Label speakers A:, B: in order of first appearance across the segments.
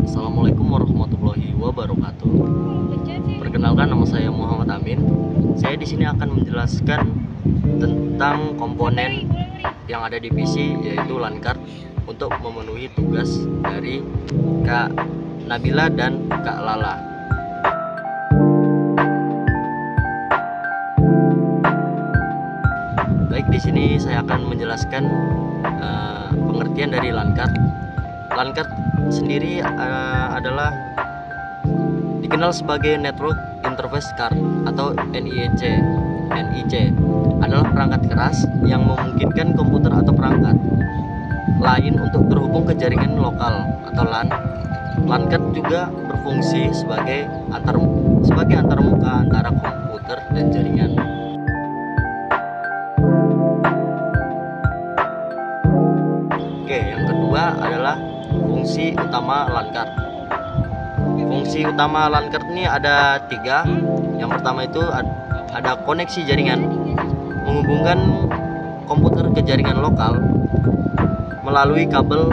A: Assalamualaikum warahmatullahi wabarakatuh. Perkenalkan, nama saya Muhammad Amin. Saya di sini akan menjelaskan tentang komponen yang ada di PC, yaitu LAN card, untuk memenuhi tugas dari Kak Nabila dan Kak Lala. Baik, di sini saya akan menjelaskan pengertian dari LAN card. LAN card sendiri adalah dikenal sebagai Network Interface Card atau NIC. NIC adalah perangkat keras yang memungkinkan komputer atau perangkat lain untuk terhubung ke jaringan lokal atau LAN. LAN card juga berfungsi sebagai antarmuka antara komputer dan jaringan. Oke, yang kedua adalah fungsi utama LAN card. Fungsi utama LAN card ini ada 3. Yang pertama itu ada koneksi jaringan, menghubungkan komputer ke jaringan lokal melalui kabel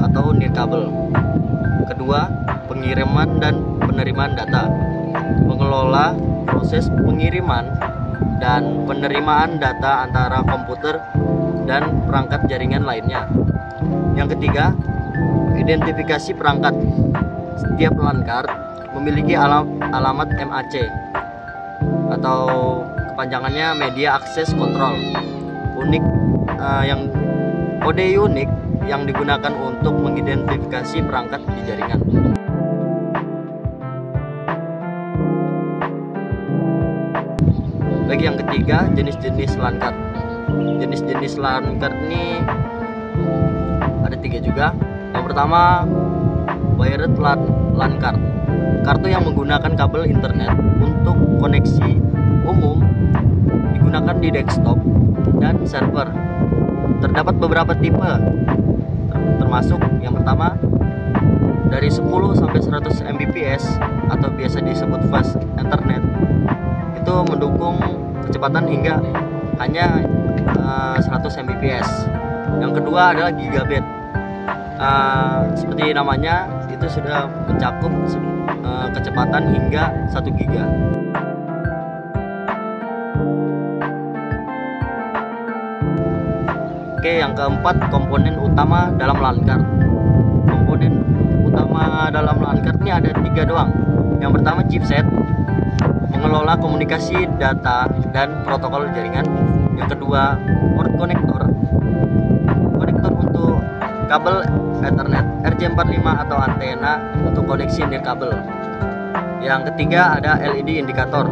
A: atau nirkabel. Kedua, pengiriman dan penerimaan data, mengelola proses pengiriman dan penerimaan data antara komputer dan perangkat jaringan lainnya. Yang ketiga, identifikasi perangkat. Setiap LAN card memiliki alamat MAC atau kepanjangannya Media Access Control unik, yang kode unik yang digunakan untuk mengidentifikasi perangkat di jaringan. Baik, yang ketiga, jenis-jenis LAN card. Jenis-jenis LAN card ini ada 3 juga. Yang pertama, wired LAN card, kartu yang menggunakan kabel internet untuk koneksi umum, digunakan di desktop dan server. Terdapat beberapa tipe, termasuk yang pertama dari 10 sampai 100 Mbps atau biasa disebut fast Ethernet. Itu mendukung kecepatan hingga hanya 100 Mbps. Yang kedua adalah gigabit. Seperti namanya, itu sudah mencakup kecepatan hingga 1 giga. Oke, yang keempat, komponen utama dalam LAN card. Komponen utama dalam LAN card ini ada 3 doang. Yang pertama, chipset, mengelola komunikasi data dan protokol jaringan. Yang kedua, port konektor untuk kabel Ethernet, RJ45 atau antena untuk koneksi nirkabel. Yang ketiga, ada LED indikator,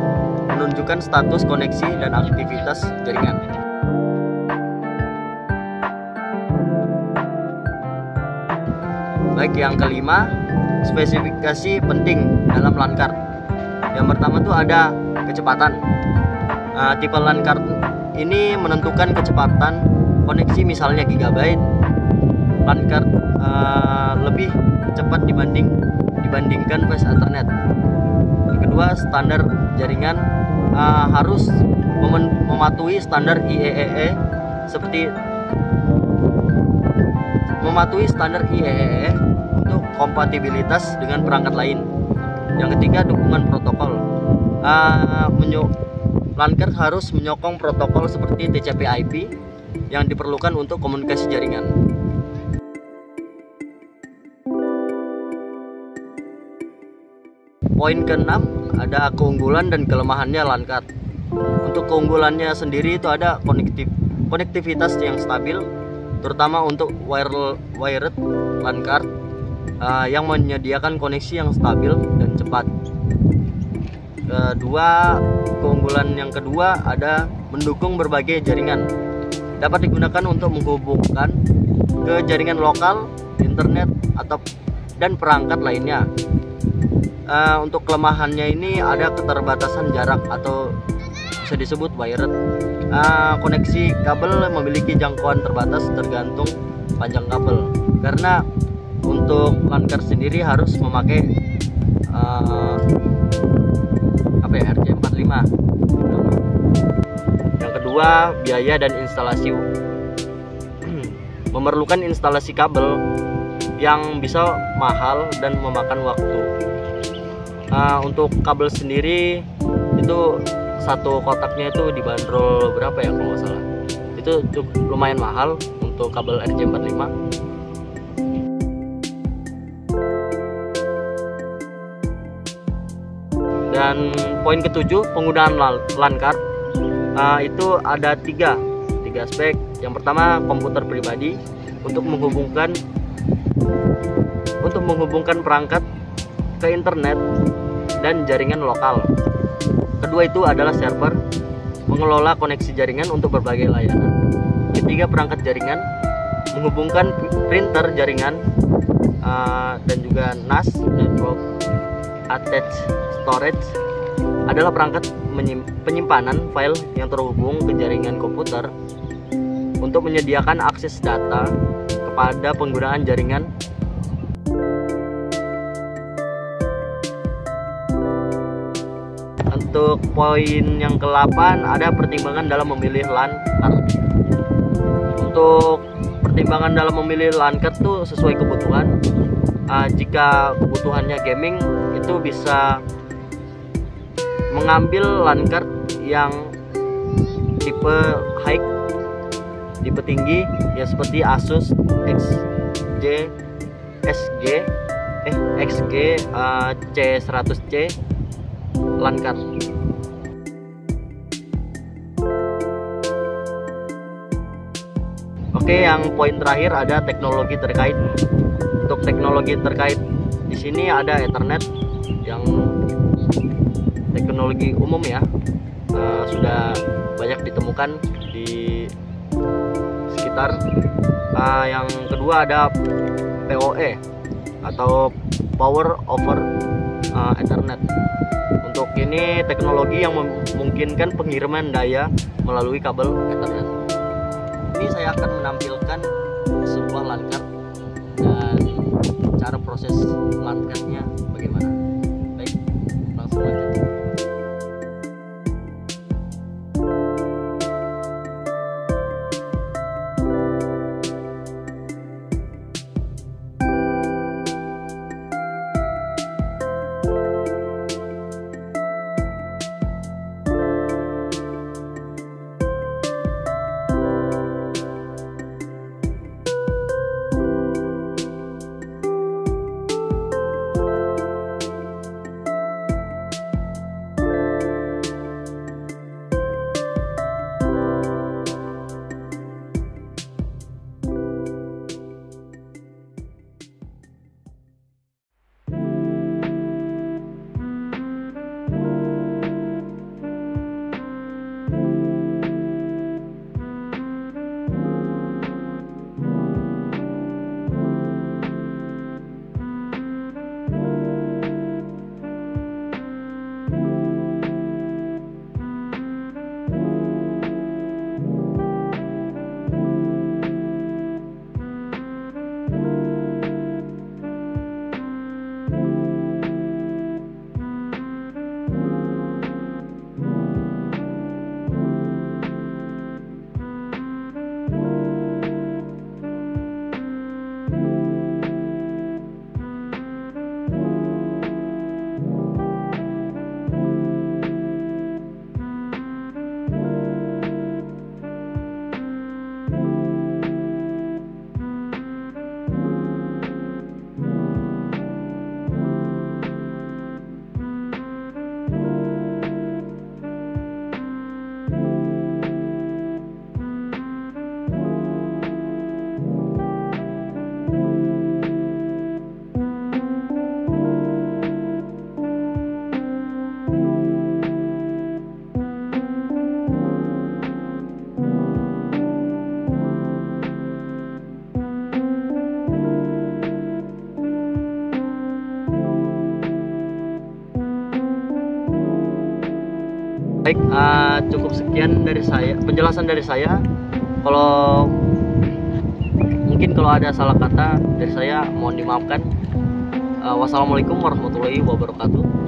A: menunjukkan status koneksi dan aktivitas jaringan. Baik, yang kelima, spesifikasi penting dalam LAN card. Yang pertama tuh ada kecepatan. Tipe LAN card ini menentukan kecepatan koneksi, misalnya gigabyte. LAN card lebih cepat dibandingkan fast Ethernet. Yang kedua, standar jaringan harus mematuhi standar IEEE untuk kompatibilitas dengan perangkat lain. Yang ketiga, dukungan protokol. LAN card harus menyokong protokol seperti TCP/IP yang diperlukan untuk komunikasi jaringan. Poin ke-6, ada keunggulan dan kelemahannya LAN card. Untuk keunggulannya sendiri itu ada konektivitas yang stabil, terutama untuk wired LAN card yang menyediakan koneksi yang stabil dan cepat. Keunggulan yang kedua ada mendukung berbagai jaringan. Dapat digunakan untuk menghubungkan ke jaringan lokal, internet, dan perangkat lainnya. Untuk kelemahannya ini ada keterbatasan jarak atau bisa disebut wired. Koneksi kabel memiliki jangkauan terbatas tergantung panjang kabel, karena untuk LAN card sendiri harus memakai RJ45. Yang kedua, biaya dan instalasi. Memerlukan instalasi kabel yang bisa mahal dan memakan waktu. Untuk kabel sendiri itu satu kotaknya itu dibanderol berapa ya kalau nggak salah, itu lumayan mahal untuk kabel RJ45. Dan poin ketujuh, penggunaan LAN card. Itu ada tiga aspek. Yang pertama, komputer pribadi untuk menghubungkan perangkat ke internet dan jaringan lokal. Kedua itu adalah server, mengelola koneksi jaringan untuk berbagai layanan. Ketiga, perangkat jaringan, menghubungkan printer jaringan, dan juga NAS, network attached storage, adalah perangkat penyimpanan file yang terhubung ke jaringan komputer untuk menyediakan akses data kepada penggunaan jaringan. Untuk poin yang ke-8 ada pertimbangan dalam memilih LAN card. Untuk pertimbangan dalam memilih LAN card itu sesuai kebutuhan. Jika kebutuhannya gaming, itu bisa mengambil LAN card yang tipe high, tipe tinggi, ya seperti Asus XG C100C LAN card. Oke, yang poin terakhir ada teknologi terkait. Untuk teknologi terkait di sini ada Ethernet yang teknologi umum ya, sudah banyak ditemukan di sekitar. Yang kedua ada PoE atau Power over Ethernet. Untuk ini teknologi yang memungkinkan pengiriman daya melalui kabel Ethernet. Ini saya akan menampilkan sebuah LAN card dan cara proses LAN cardnya bagaimana. Baik, langsung aja. Baik, cukup sekian dari saya, penjelasan dari saya. Kalau mungkin kalau ada salah kata dari saya mohon dimaafkan. Wassalamualaikum warahmatullahi wabarakatuh.